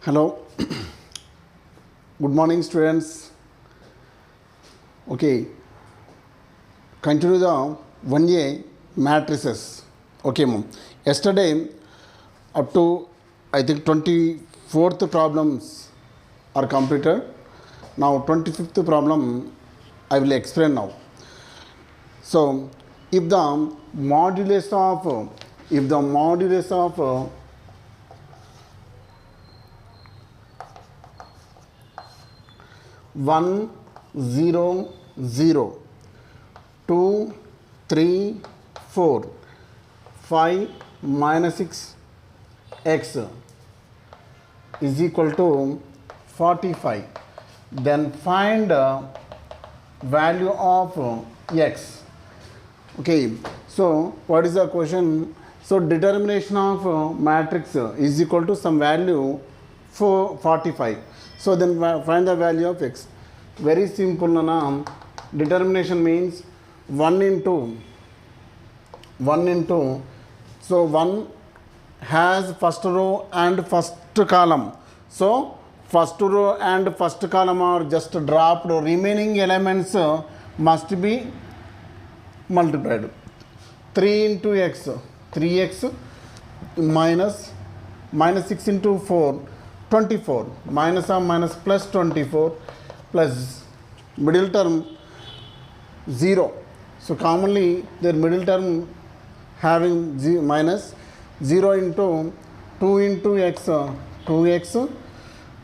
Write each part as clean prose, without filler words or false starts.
Hello, good morning students. Okay, continue the 1A matrices. Okay, ma'am. Yesterday up to I think 24th problems are completed. Now 25th problem I will explain now. So if the modulus of 1 0 0 2 3 4 5 minus 6 x is equal to 45, then find value of x. Okay, so what is the question? So determination of matrix is equal to some value for 45. So then find the value of x. Very simple, nana. Determination means 1 into so 1 has first row and first column. So first row and first column are just dropped. Remaining elements must be multiplied. 3 into x, 3x minus 6 into 4, 24, minus or minus plus 24 plus middle term 0. So commonly their middle term having minus 0 into 2 into x, 2x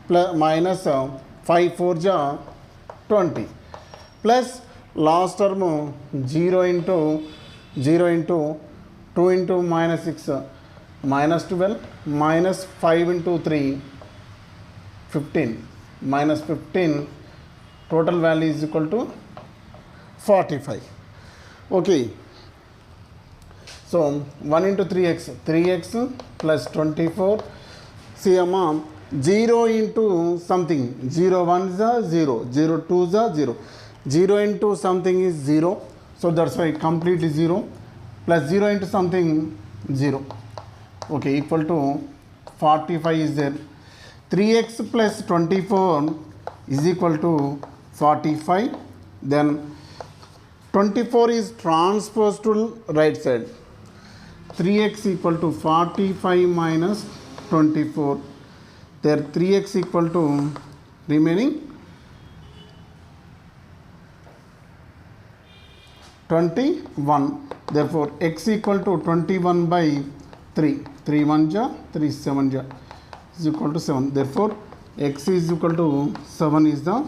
plus minus 5 4 ja 20 plus last term 0 into 2 into minus 6 minus 12 minus 5 into 3 15 minus 15, total value is equal to 45. Okay, so 1 into 3x plus 24. See amma, 0 into something, 0 1 is 0, 0 2 is 0, 0 into something is 0, so that's why completely 0, plus 0 into something 0. Okay, equal to 45 is there. 3x plus 24 is equal to 45. Then 24 is transposed to right side. 3x equal to 45 minus 24. There 3x equal to remaining 21. Therefore x equal to 21 by 3. 3 1 ja, 3 7 ja is equal to 7. Therefore x is equal to 7 is the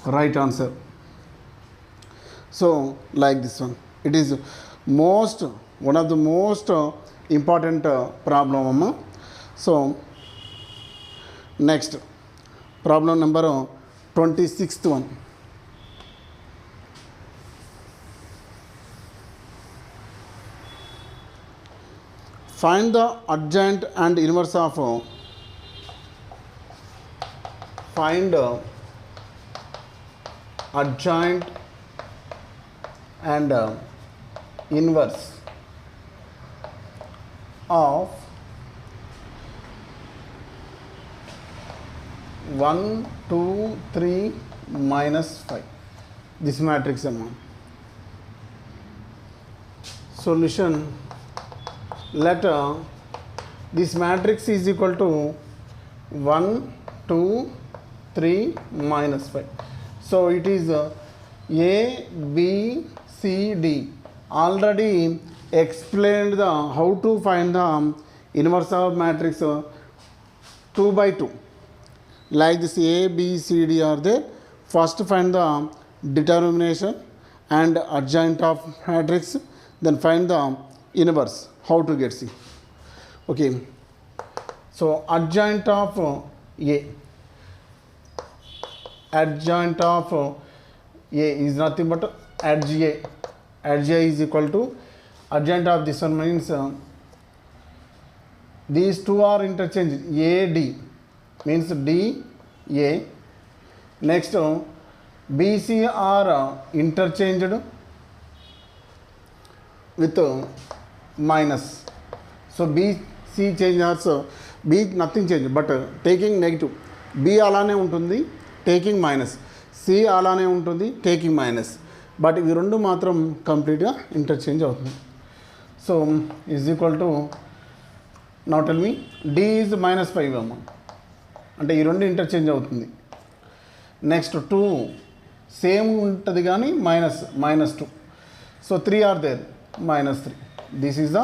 right answer. So like this one, it is one of the most important problem. So next problem number 26th one. Find the adjoint and inverse of adjoint and inverse of 1 2 3 minus 5. This matrix amount. Solution. Let this matrix is equal to 1 2 3 minus 5. So it is A B C D. Already explained the how to find the inverse of matrix 2 by 2. Like this A B C D are there. First find the determination and adjoint of matrix, then find the inverse. How to get C? Okay. So adjoint of A. Adjoint of A is nothing but adj A. Adj A is equal to adjoint of this one means these two are interchanged. A D means D A. Next B C are interchanged with minus. So B C change also B nothing change, but taking negative. B అలానే ఉంటుంది taking minus, C అలానే ఉంటుంది taking minus, but ఇవి రెండు మాత్రం కంప్లీట్గా interchange అవుతుంది. So is equal to, now tell me, D is -5 అమ్మ, అంటే ఈ రెండు ఇంటర్చేంజ్ అవుతుంది. నెక్స్ట్ 2 సేమ్ ఉంటుంది కానీ -2. So 3 are there, -3. This is the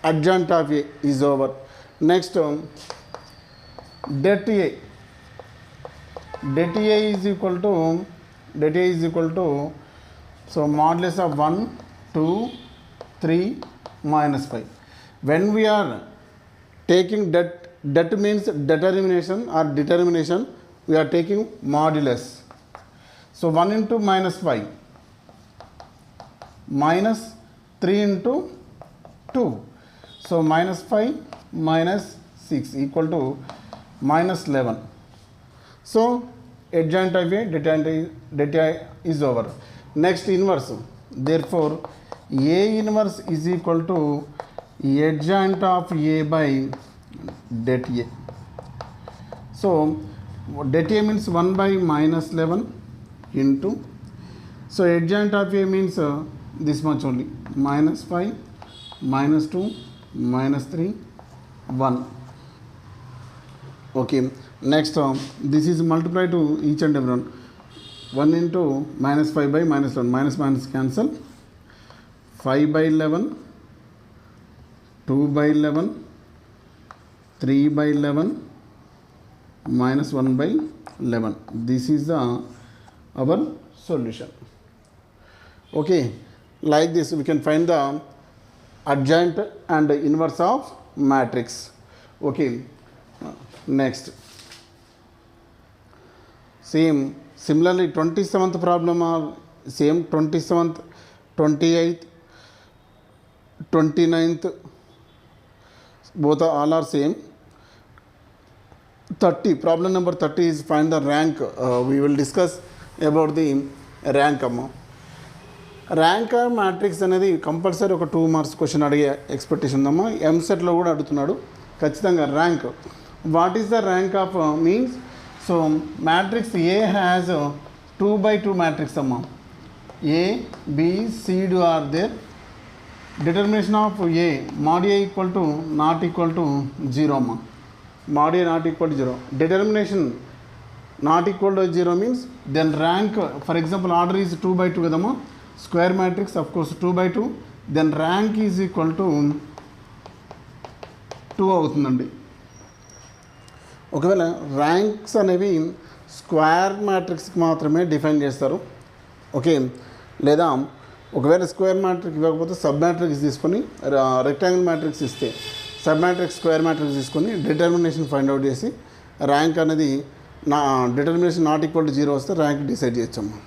adjoint of A is over. Next det A is equal to so modulus of 1 2 3 -5. When we are taking det means determination, we are taking modulus. So 1 into -5 minus 3 into 2. So -5 -6 equal to -11. So adjoint of A, det is over. Next inverse. Therefore A inverse is equal to adjoint of A by det A. So det A means 1 by -11 into, so adjoint of A means this much only, -5 -2 -3 1. Okay, next this is multiplied to each and every one. 1 into -5 by -11, minus cancel, 5 by 11, 2 by 11, 3 by 11, -1 by 11. This is the our solution. Okay, like this we can find the adjoint and inverse of matrix. Okay, next similarly 27th problem are same, 27th 28th 29th both are all are same. 30, problem number 30 is find the rank. We will discuss about the rank amount. Rank matrix అనేది compulsory ఒక 2 marks question అడిగే expectation ఉందమ్మా. ఎంసెట్లో కూడా అడుగుతున్నాడు ఖచ్చితంగా. Rank, what is the rank of means, so matrix A has 2/2 matrix అమ్మా. A B C D are there. Determination of A mod A equal to not equal to 0 అమ్మా. mod A not equal to 0. Determination not equal to 0 means then rank, for example order is 2/2 కదమ్మా. Square matrix of course 2/2, then rank is equal to 2 అవుతుందండి. ఒకవేళ ranks అనేవి square మ్యాట్రిక్స్కి మాత్రమే define చేస్తారు. Okay, లేదా ఒకవేళ square matrix ఇవ్వకపోతే sub matrix తీసుకొని, రెక్టాంగిల్ మ్యాట్రిక్స్ ఇస్తే సబ్ మ్యాట్రిక్స్ స్క్వేర్ మ్యాట్రిక్స్ తీసుకొని డిటర్మినేషన్ ఫైండ్ అవుట్ చేసి ర్యాంక్ అనేది డిటర్మినేషన్ నాట్ ఈక్వల్ టు 0 వస్తే ర్యాంక్ డిసైడ్ చేయొచ్చమ్మా.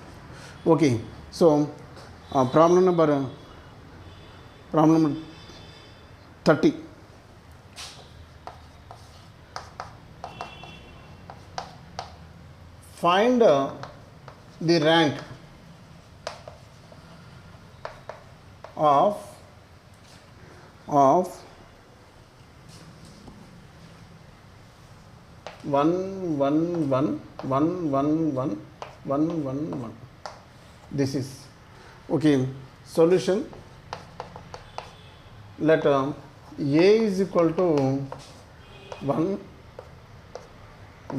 Okay, so problem number 30. Find the rank of 1 1 1 1 1 1 1 1 1. This is okay. Solution, let A is equal to 1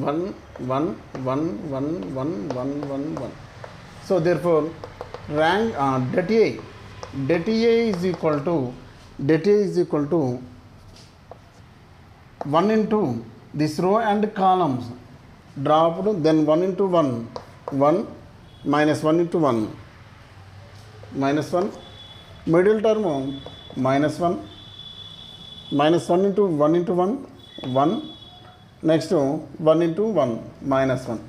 1 1 1 1 1 1 1 1. So therefore rank det A is equal to 1 into this row and columns dropped, then 1 into 1 1 minus 1 into 1 minus 1, middle term minus 1 into 1 into 1 1, next 1 into 1 minus 1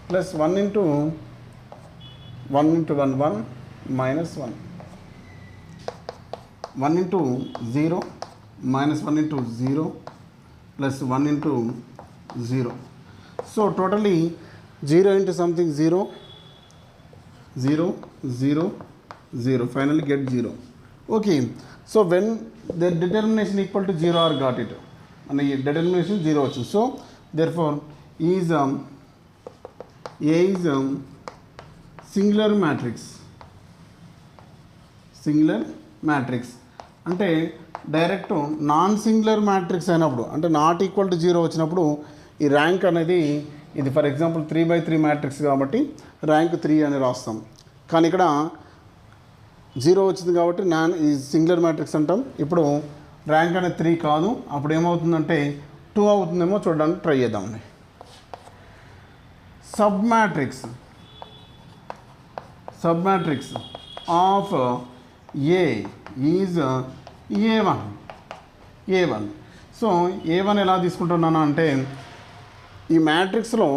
plus 1 into 1 1 minus 1, 1 into 0 minus 1 into 0 plus 1 into 0. So totally 0 into something 0 0 0 0, finally get 0. Okay, so when the determination equal to 0 or got it, మన ఈ determination 0 వచ్చింది. So therefore is A is singular matrix. Singular matrix అంటే direct non singular matrix అయినప్పుడు, అంటే not equal to 0 వచ్చినప్పుడు ఈ rank అనేది, ఇది ఫర్ ఎగ్జాంపుల్ 3/3 మ్యాట్రిక్స్ కాబట్టి ర్యాంక్ 3 అని రాస్తాం. కానీ ఇక్కడ 0 వచ్చింది కాబట్టి ఈ సింగులర్ మ్యాట్రిక్స్ అంటాం. ఇప్పుడు ర్యాంక్ అనేది 3 కాదు, అప్పుడు ఏమవుతుందంటే 2 అవుతుందేమో చూడడానికి ట్రై చేద్దామండి. Sub matrix of A is A1. So A1 ఎలా తీసుకుంటున్నాను అంటే, ఈ మ్యాట్రిక్స్లో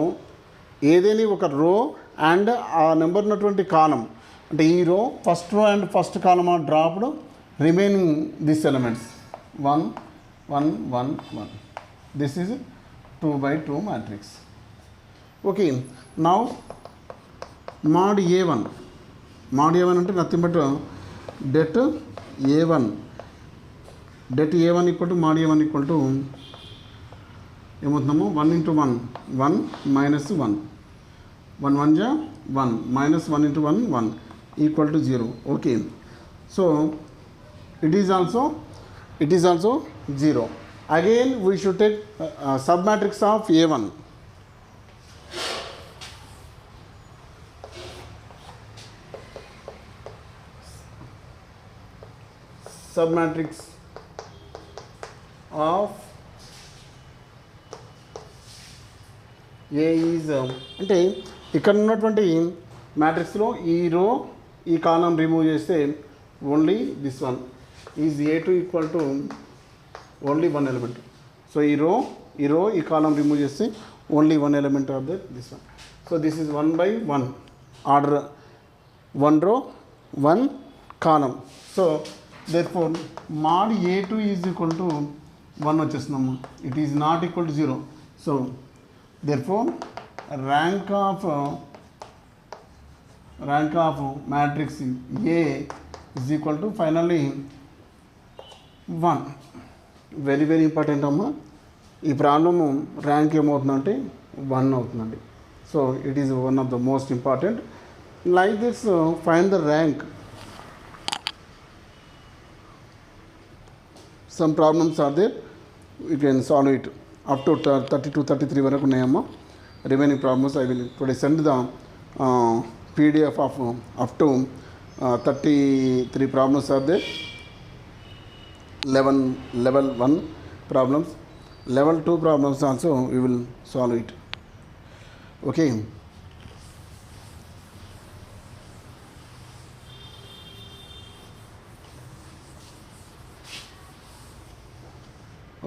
ఏదేని ఒక రో అండ్ ఆ నెంబర్ ఉన్నటువంటి కాలం, అంటే ఈ row first row and first column are dropped, remaining this elements 1 1 1 1. This is 2/2 matrix. Okay, now mod A1 అంటే nothing but det A1 equal to mod A1 equal to ఏమవుతున్నాము 1 × 1 1 - 1 1 1 జా 1 -1 × 1 1 equal to 0. Okay, so it is also 0. Again we should take submatrix of A1. Submatrix of A is అంటే ఇక్కడ ఉన్నటువంటి మ్యాట్రిక్స్లో ఈ row ఈ column remove చేస్తే only this one is A2 equal to only 1 element. So ఈ row ఈ column remove చేస్తే only 1 element of this one. So this is 1/1 order, 1 row 1 column. So therefore mod A2 is equal to 1 వచ్చేస్తున్నాము. It is not equal to 0. So therefore rank of matrix A is equal to finally 1. Very very important అమ్మా. ఈ problem rank ఏమవుతుందంటే 1 అవుతుందండి. So it is one of the most important. Like this find the rank. Some problems are there, you can solve it up to 32 33 వరకు ఉన్నాయమ్మా. Remaining problems I will today send the PDF of up to 33 problems are there. Level 1 problems, level 2 problems also we will solve it. Okay,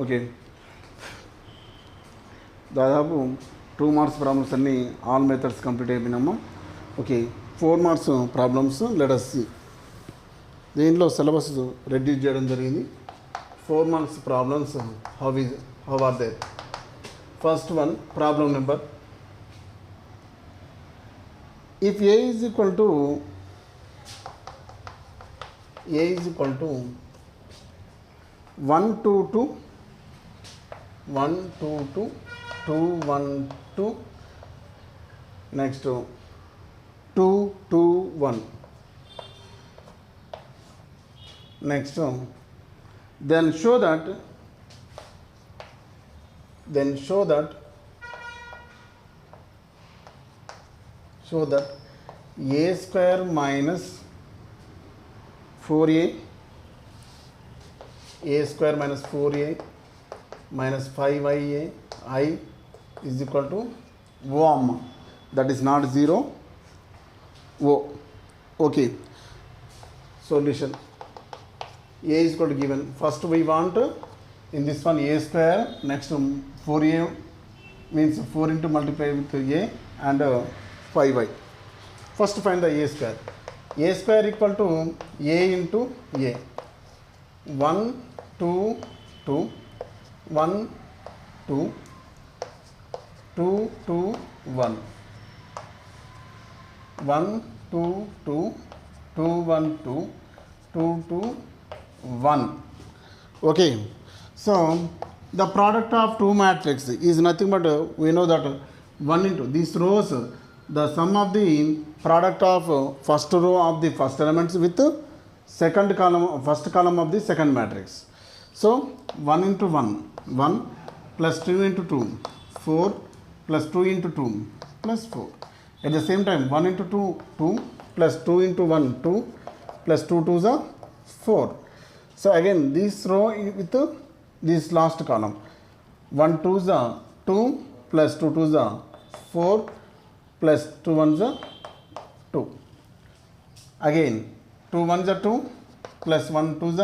okay, దాదాపు 2 marks problems అన్నీ all methods complete అయిపోయినాము. Okay, 4 marks problems let us see. దీంట్లో syllabus reduce చేయడం జరిగింది. 4 marks problems how are there. First one, problem number, if A is equal to 1 2 2 1 2 2 2 1 2, next 2 2 1, next then show that A square minus 4A minus 5IA I is equal to O amma. That is not 0. O. Okay. Solution. A is equal to given. First we want in this one A square, next 4A means 4 into multiply with A and 5Y. First find the A square. A square equal to A into A. 1 2 2 1 2 2 2 1 1 2 2 2 1 2 2 2 1. Okay, so the product of two matrix is nothing but we know that 1 into these rows, the sum of the product of first row of the first elements with second column, first column of the second matrix. So 1 into 1, 1 plus 2 into 2, 4 plus 2 into 2 plus 4. At the same time 1 into 2, 2 plus 2 into 1, 2 plus 2 2 is 4. So again this row with this last column, 1 2 is 2 plus 2 2 is 4 plus 2 1 is 2. Again 2 1 is 2 plus 1 2 is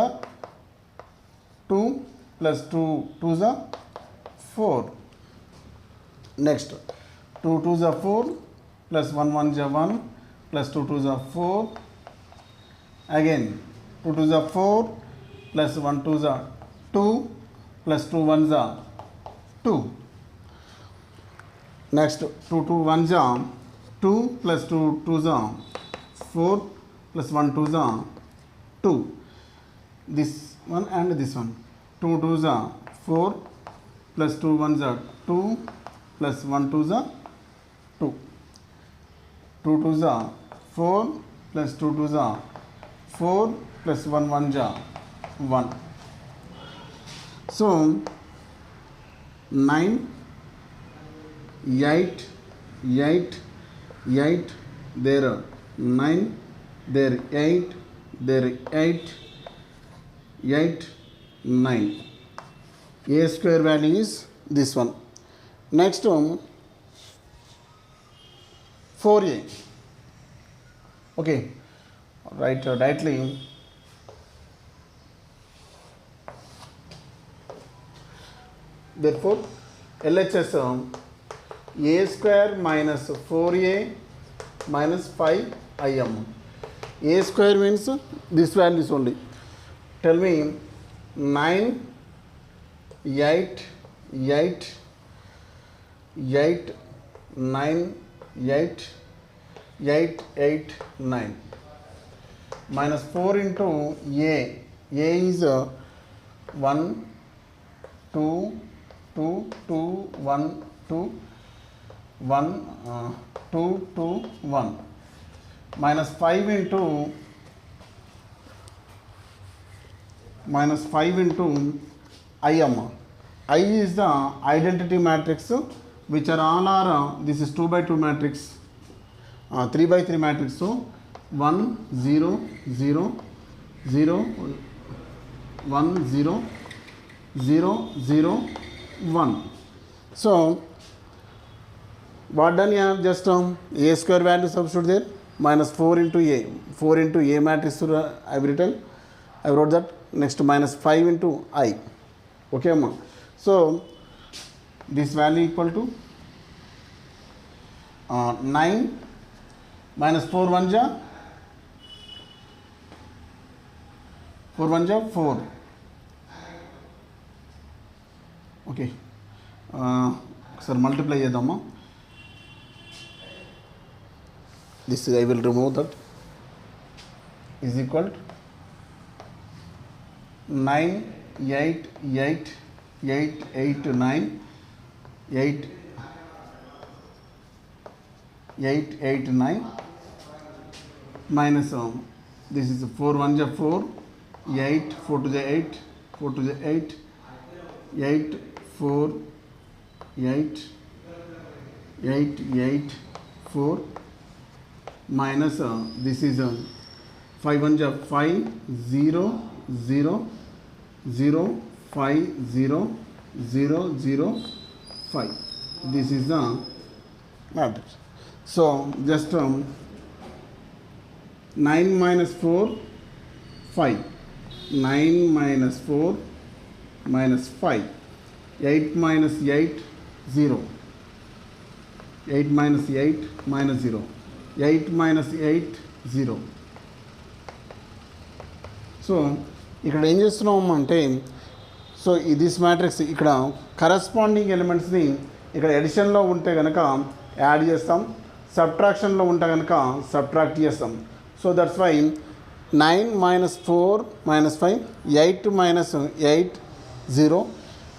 2 plus 2 2 is 4. Next 2 2 is 4 plus 1 1 is 1 plus 2 2 is 4. Again 2 2 is 4 plus 1 2 is 2 plus 2 1 is 2. Next 2 2 1 is 2 plus 2 2 is 4 plus 1 2 is 2. This one and this one. 2 2 is 4 plus 2 1 is 2 plus 1 2 is 2. 2 2 is 4 plus 2 2 is 4 plus 1 1 is 1. So 9, 8, 8, 8, there are 9, there 8, there 8, 8, 9. A square value is this one. Next one 4a. Okay, write directly. Therefore LHS a square minus 4a minus 5im. A square means this value is only. Tell me 9, 8, 8, 8, 9, 8, 8, 8, 9. Minus 4 into a. A is 1, 2, 2, 2, 1, 2, 1, 2, 2, 1. Minus 5 into im. I is the identity matrix which are all are this is 2 by 2 matrix, 3 by 3 matrix. So 1 0 0 0 1 0 0 0 1. So what done you have? Just a square value substitute there, minus 4 into a. 4 into a matrix I have written. I wrote that. Next minus 5 into I. Okay, amma. So this value equal to 9 minus 4 1 ja 4 1 ja 4. Okay, sir, multiply chedamma. This I will remove that. Is equal to 9 8 8 8 8 9 8 8 8 9 minus this is 4 1 ja 4, 8 4 to the 8, 4 to the 8, 8 4 8 8 8 4 minus this is 5 1 ja 5, 0 0 0 5 0 0 0 5. This is the matrix. So just 9 minus 4 5, 9 minus 4 minus 5, 8 minus 8 0, 8 minus 8 minus 0, 8 minus 8 0. So ఇక్కడ ఏం చేస్తున్నాం అంటే, so this matrix ఇక్కడ corresponding ఎలిమెంట్స్ని ఇక్కడ ఎడిషన్లో ఉంటే కనుక add చేస్తాం, సబ్ట్రాక్షన్లో ఉంటే కనుక సబ్ట్రాక్ట్ చేస్తాం. So that's why 9 minus 4 minus 5, 8 minus 8 0,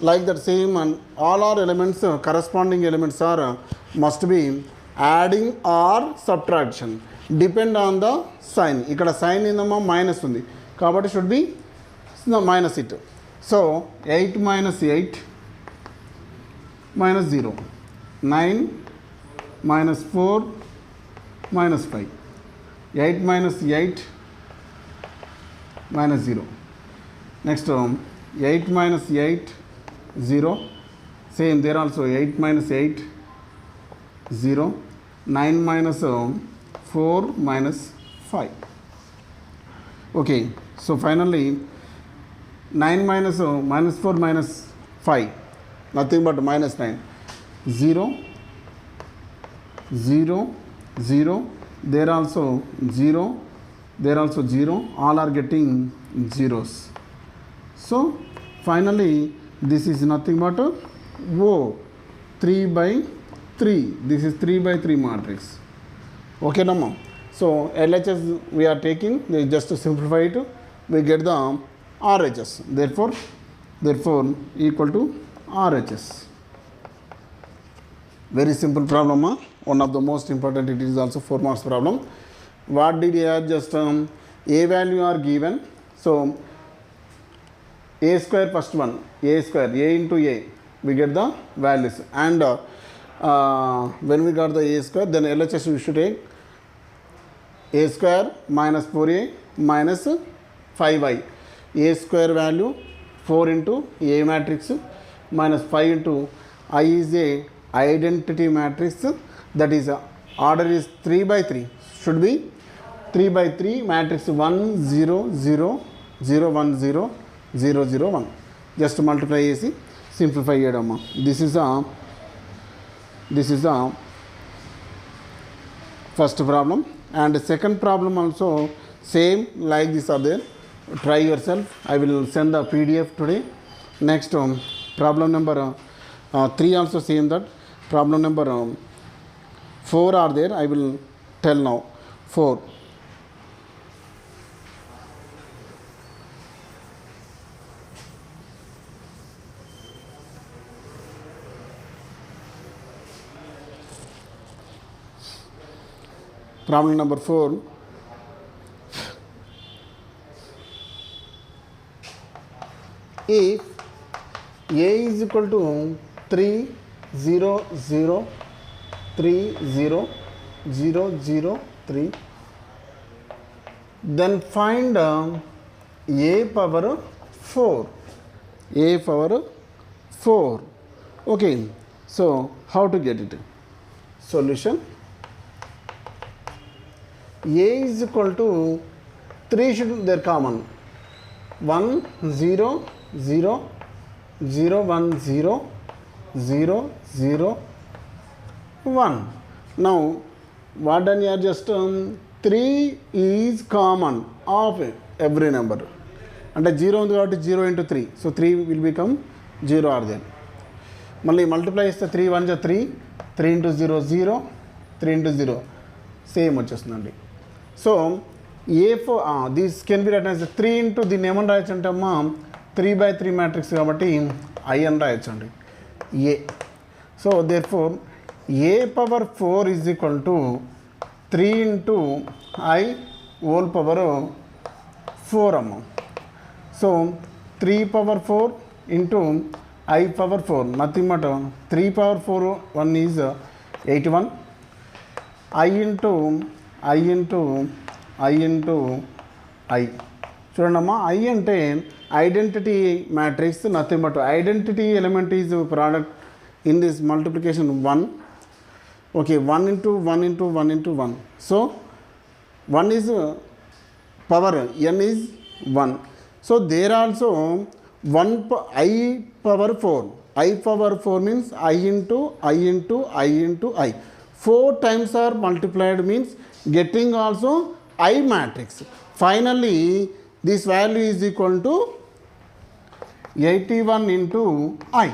like that same, and all our elements, corresponding elements are must be adding or subtraction, depend on the sign. ikkada sign indamma minus undi kabatti should be minus it. So 8 minus 8 minus 0, 9 minus 4 minus 5, 8 minus 8 minus 0. Next 8 minus 8 0, same there also 8 minus 8 0, 9 minus 4 minus 5. Okay, so finally 9 minus minus 4 minus 5, nothing but minus 9, 0 0 0, there also 0, there also 0, all are getting zeros. So finally this is nothing but O, 3 by 3, this is 3 by 3 matrix. Okay Namma. So LHS we are taking, just to simplify it, we get the RHS, therefore equal to RHS. Very simple problem, one of the most important. It is also 4 marks problem. What did you have? Just a value are given, so a square, first one a square, a into a, we get the values, and when we got the a square, then LHS we should take a square minus 4a minus 5i, a square value 4 into a matrix minus 5 into I is a identity matrix, that is order is 3 by 3, should be 3 by 3 matrix 1 0 0 0 1 0 0 0 1. Just multiply AC, simplify cheyadamma. This is the first problem, and second problem also same like this are there. Try yourself. I will send the PDF today. Next problem number 3 also same that. Problem number 4 are there. I will tell now. 4. Problem number 4. If a is equal to 3 0 0 3 0 0 0 3, then find a power 4. A power 4. Okay, so how to get it? Solution: a is equal to 3 should be there common, 1 0 0 0 1 0 0 0 1. Now what done here? Just 3 is common of every number, and 0 ఉంది కాబట్టి 0 into 3, so 3 will become 0 are there. మళ్ళీ multiply చేస్తే 3 1 3, 3 into 0 0, 3 into 0 same వచ్చేస్తుందండి. So A4 this can be written as 3 into దీన్ని ఏమని రాయొచ్చు అంటే అమ్మా 3 by 3 మ్యాట్రిక్స్ కాబట్టి I అని రాయొచ్చండి A. So therefore a power 4 is equal to 3 into I whole power 4 అమ్మ. So 3 power 4 into I power 4, nothing but 3 power 4 1 is 81, I into I into I into I. చూడండమ్మా, I అంటే identity matrix, nothing but identity element is product in this multiplication 1. Okay, 1 into 1 into 1 into 1. So 1 is power, n is 1. So there also I power 4. I power 4 means I into I into I into I. 4 times are multiplied means getting also I matrix. Finally this value is equal to 81 into I.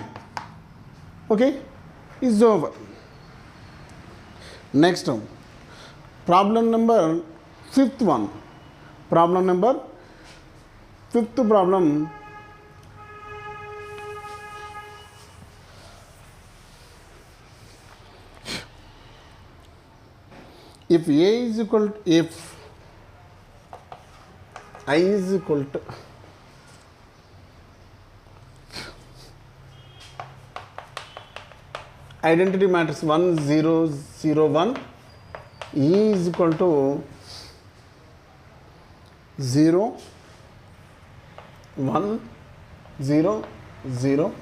Okay, is over. Next problem number 5th one. Problem number 5th problem. if a is equal to, if I is equal to identity matrix 1 0 0 1, E is equal to 0 1 0 0,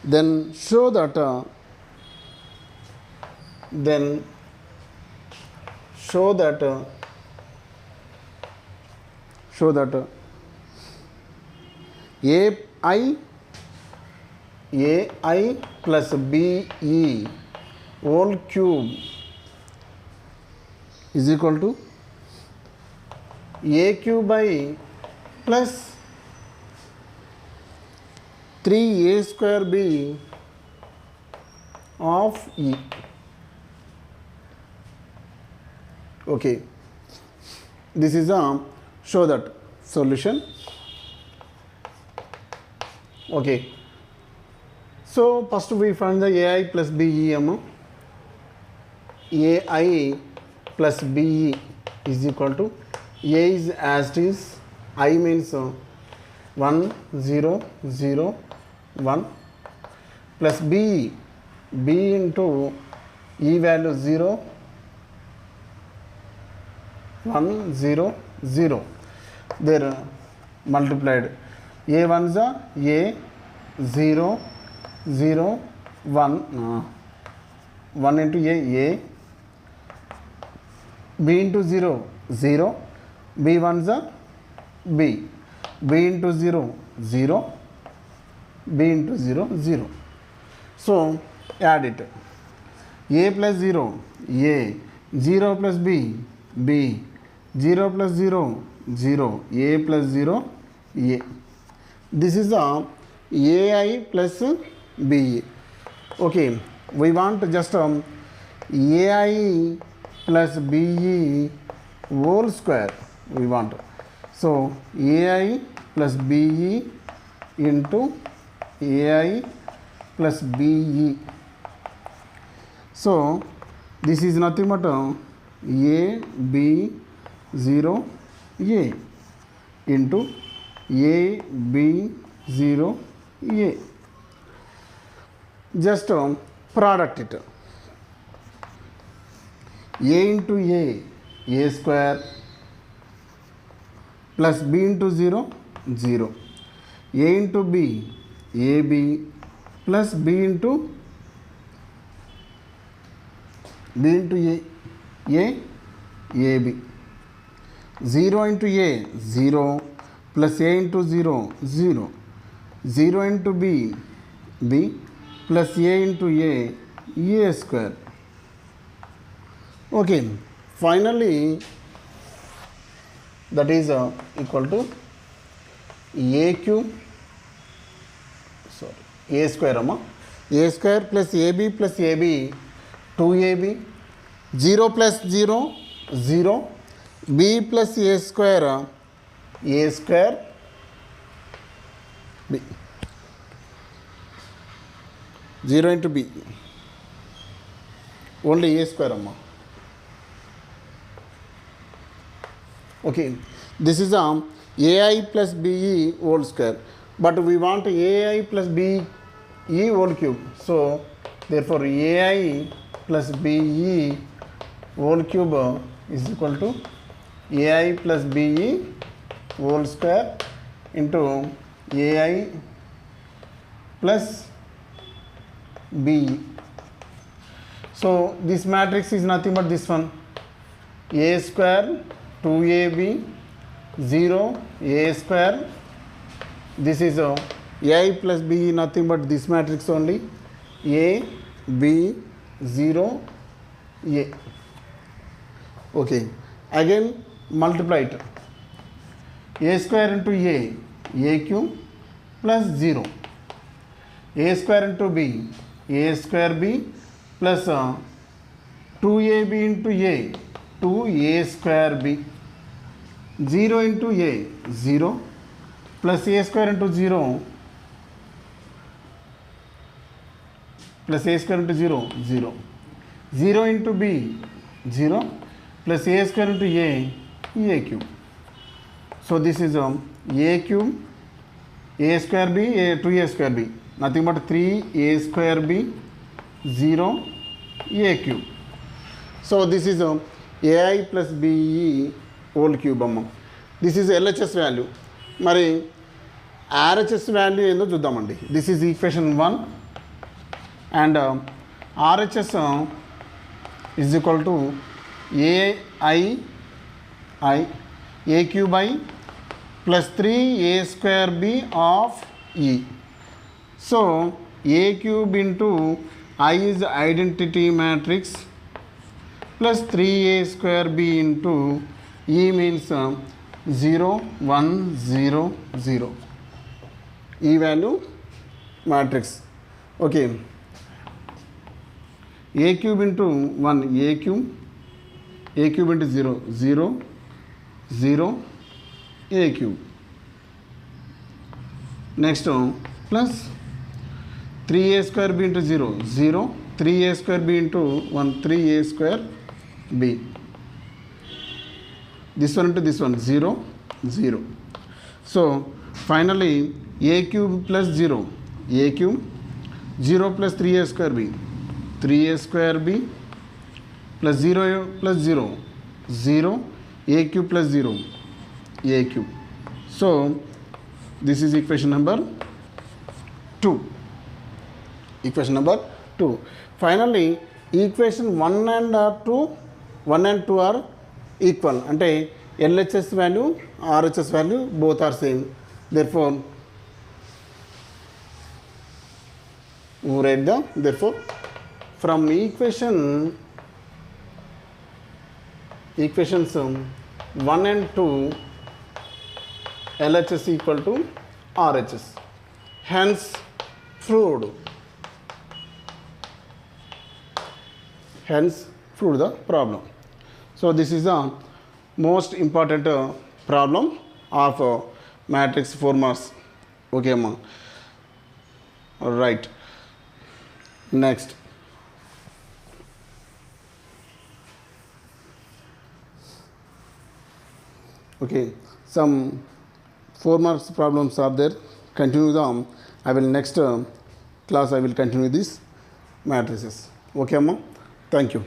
then show that AI plus BE whole cube is equal to A cube by plus 3A square B of E. Okay, this is a show that solution. Okay, so first we find the AI plus BEM. AI plus BE is equal to A is as it is, I means 1 0 0 1 plus BE, B into E value 0 1 0 0, there multiplied A 1 is A 0 0 1 1 into A B into 0 0, B 1 is B into 0 0, B into 0 0. So add it. A plus 0 A, 0 plus B 0 plus 0 0, A plus 0 A. This is the AI plus BE. Okay, we want just AI plus BE whole square we want. So AI plus BE into AI plus BE. So this is nothing but A B 0 A into A B 0 A. Just product it. A into A square plus B into 0 0, A into B AB plus B into A AB, 0 into A 0 plus A into 0 0, 0 into B plus A into A square. Okay, finally that is equal to A cube, sorry, A square A square plus AB 2AB, 0 plus 0 0, B plus A square B, 0 into B, only A square Okay, this is AI plus BE whole square, but we want AI plus BE whole cube. So therefore AI plus BE whole cube is equal to AI plus BE whole square into AI plus BE. So this matrix is nothing but this one, A square 2AB 0 A square. This is AI plus BE, nothing but this matrix only, A B 0 A. Okay, again multiply it. A square into A cube plus 0, A square into B A square B plus 2AB into A 2A square B, 0 into A 0 plus A square into 0 plus A square into 0 0, 0 into b 0 plus a square into a cube. So this is a cube, a square b, 2a square b, nothing but 3a square b 0 a cube. So this is ai plus be whole cube అమ్మ. This is LHS value. మరి RHS value ఏందో చూద్దామండి. This is equation 1 and RHS is equal to a cube I plus 3a square b of e. So a cube into I is identity matrix plus 3a square b into e means 0 1 0 0. E value matrix. Okay. A cube into 1 a cube into 0 0 0 a cube. Next plus 3a square b into 0 0 3a square b into 1 3a square b. This one into this one 0 0. So finally a cube plus 0 a cube 0 plus 3a square b 3a square b plus 0 plus 0 0 a cube plus 0 a cube. So this is equation number 2. Equation number 2. Finally equation 1 and 2 are equal. Ante LHS value RHS value both are same. Therefore we write the therefore from equations 1 and 2 LHS equal to RHS. Hence proved. Hence proved the problem. So this is the most important problem of matrix 4 marks. Okay amma. All right. Next. Okay, some 4 marks problems are there. Continue them. I will next class I will continue these matrices. Okay amma. Thank you.